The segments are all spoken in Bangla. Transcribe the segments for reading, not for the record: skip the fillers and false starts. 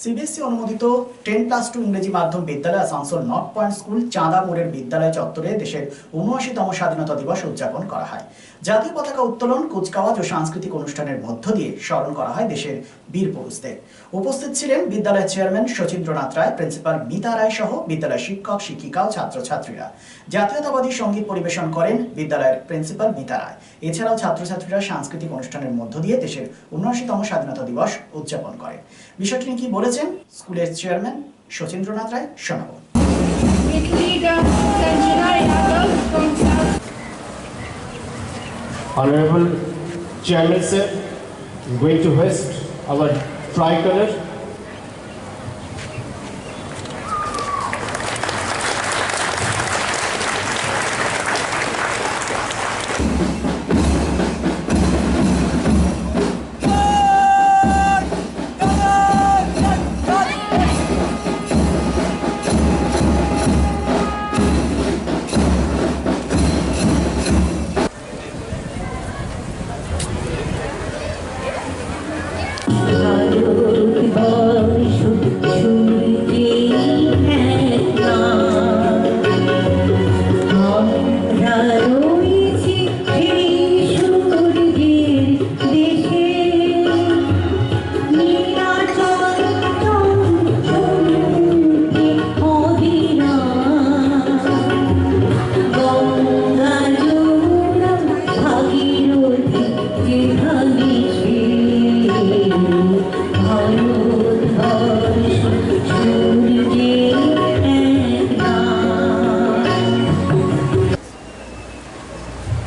সিবিএসই অনুমোদিত 10+2 ইংরেজি মাধ্যম বিদ্যালয় আসানসোল নর্থ পয়েন্ট স্কুল চাঁদা মোড়ের বিদ্যালয় চত্বরে দেশের ৭৯তম স্বাধীনতা দিবস উদযাপন করা হয়। জাতীয় পতাকা উত্তোলন, কুচকাওয়াজ ও সাংস্কৃতিক অনুষ্ঠানের মধ্য দিয়ে স্মরণ করা হয় দেশের বীর পুরুষদের। উপস্থিত ছিলেন বিদ্যালয়ের চেয়ারম্যান শচীন্দ্রনাথ রায়, প্রিন্সিপাল মিতা রায় সহ বিদ্যালয়ের শিক্ষক, শিক্ষিকা ও ছাত্রছাত্রীরা। জাতীয়তাবাদী সঙ্গীত পরিবেশন করেন বিদ্যালয়ের প্রিন্সিপাল মিতা রায়। এছাড়াও ছাত্রছাত্রীরা সাংস্কৃতিক অনুষ্ঠানের মধ্য দিয়ে দেশের ৭৯তম স্বাধীনতা দিবস উদযাপন করেন। বিষয়টি নিয়ে কি বলেছেন স্কুলের চেয়ারম্যান শচীন্দ্রনাথ রায়, শোনাবো। Honorable Chairman sir, I'm going to hoist our tricolor.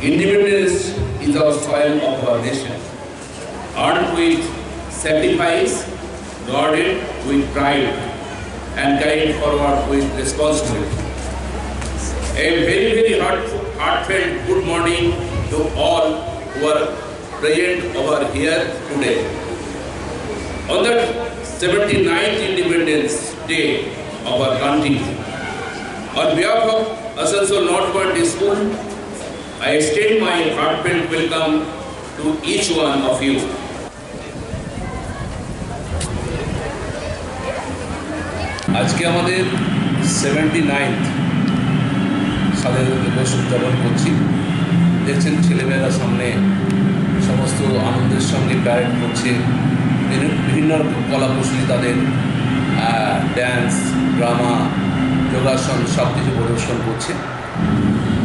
Independence is our soil of our nation, earned with sacrifice, guarded with pride, and carried forward with responsibility. A very heartfelt good morning to all who are present over here today. On the 79th Independence Day of our country, on behalf of Asansol North Point School, I extend my heartfelt welcome to each one of you. আজকে আমাদের 79th স্বাধীনতা দিবস উদযাপন করছি। দেখছেন ছেলেমেয়েরা সামনে সমস্ত আনন্দের সঙ্গে প্যারেড করছে, বিভিন্ন রকম কলাকুশলী তাদের ড্যান্স, ড্রামা, যোগাসন সব কিছু পরিবেশন করছে।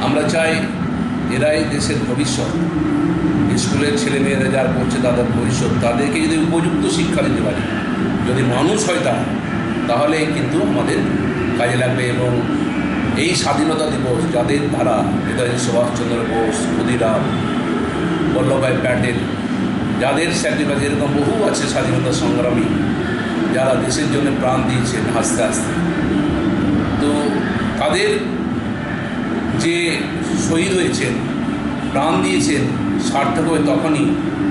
আমরা চাই এরাই দেশের ভবিষ্যৎ। স্কুলের ছেলেমেয়েরা যারা করছে তাদের ভবিষ্যৎ, তাদেরকে যদি উপযুক্ত শিক্ষা দিতে পারি, যদি মানুষ হয় তাহলে কিন্তু আমাদের কাজে লাগবে। এবং এই স্বাধীনতা দিবস যাদের দ্বারা নেতাজি সুভাষচন্দ্র বোস, ক্ষুদিরাম, বল্লভভাই প্যাটেল, যাদের স্যাক্রিফাইস, এরকম বহু আছে স্বাধীনতা সংগ্রামী যারা দেশের জন্য প্রাণ দিয়েছেন আস্তে আস্তে। তো তাদের যে শহীদ হয়েছেন, প্রাণ দিয়েছেন, সার্থক হয় তখনই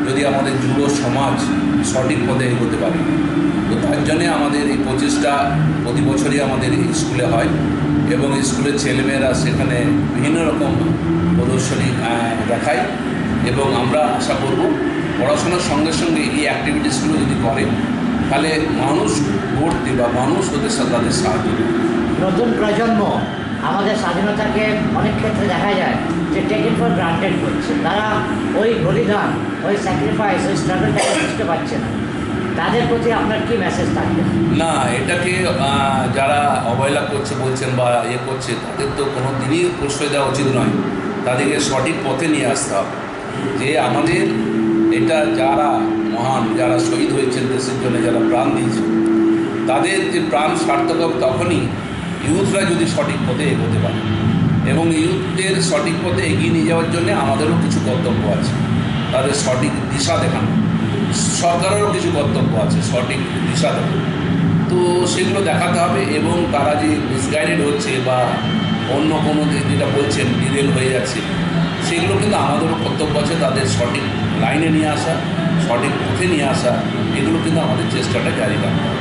যদি আমাদের যুব সমাজ সঠিক পথে এগোতে পারে। তো তার জন্যে আমাদের এই প্রচেষ্টা প্রতি বছরই আমাদের স্কুলে হয় এবং স্কুলের ছেলেমেয়েরা সেখানে বিভিন্ন রকম প্রদর্শনী দেখায়। এবং আমরা আশা করব পড়াশোনার সঙ্গে সঙ্গে এই অ্যাক্টিভিটিসগুলো যদি করে তাহলে মানুষ গড়তে বা মানুষ হতে তাদের সাহায্য করবে। নতুন প্রজন্ম আমাদের স্বাধীনতাকে অনেক ক্ষেত্রে দেখা যায় যে টেক ইট ফর গ্রান্টেড করছে। তারা ওই বলিদান, ওই স্যাক্রিফাইস, ওই স্ট্রাগলটাকে বুঝতে পারছে না। তাদের প্রতি আপনার কি মেসেজ থাকবে? না, এটাকে যারা অবহেলা করছে বলছেন বা করছে, তাদের তো কোনো দিনই প্রশ্রয় দেওয়া উচিত নয়। তাদেরকে সঠিক পথে নিয়ে আসতে হবে যে আমাদের এটা যারা মহান, যারা শহীদ হয়েছেন দেশের জন্য, যারা প্রাণ দিয়েছেন, তাদের যে প্রাণ সার্থক হবে তখনই ইউথরা যদি সঠিক পথে এগোতে পারে। এবং ইউথদের সঠিক পথে এগিয়ে নিয়ে যাওয়ার জন্য আমাদেরও কিছু কর্তব্য আছে, তাদের সঠিক দিশা দেখানো। সরকারেরও কিছু কর্তব্য আছে সঠিক দিশা দেখানো। তো সেগুলো দেখাতে হবে। এবং তারা যে মিসগাইডেড হচ্ছে বা অন্য কোনো যেটা বলছেন ডিরেল হয়ে যাচ্ছে, সেগুলো কিন্তু আমাদেরও কর্তব্য আছে তাদের সঠিক লাইনে নিয়ে আসা, সঠিক পথে নিয়ে আসা। এগুলো কিন্তু আমাদের চেষ্টাটা জারি রাখতে হবে।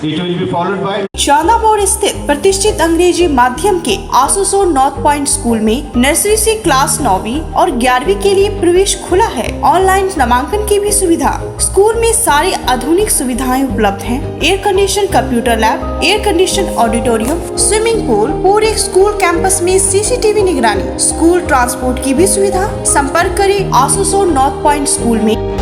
It will be followed by चांदा मोड़ स्थित प्रतिष्ठित अंग्रेजी माध्यम के आसुसो नॉर्थ पॉइंट स्कूल में नर्सरी से क्लास 9वीं और 11वीं के लिए प्रवेश खुला है। ऑनलाइन नामांकन की भी सुविधा। स्कूल में सारी आधुनिक सुविधाएं उपलब्ध हैं। Air condition computer lab, air condition auditorium, swimming pool, पूरे स्कूल कैंपस में सीसीटीवी निगरानी, स्कूल ट्रांसपोर्ट की भी सुविधा। संपर्क करें आसुसो नॉर्थ पॉइंट स्कूल में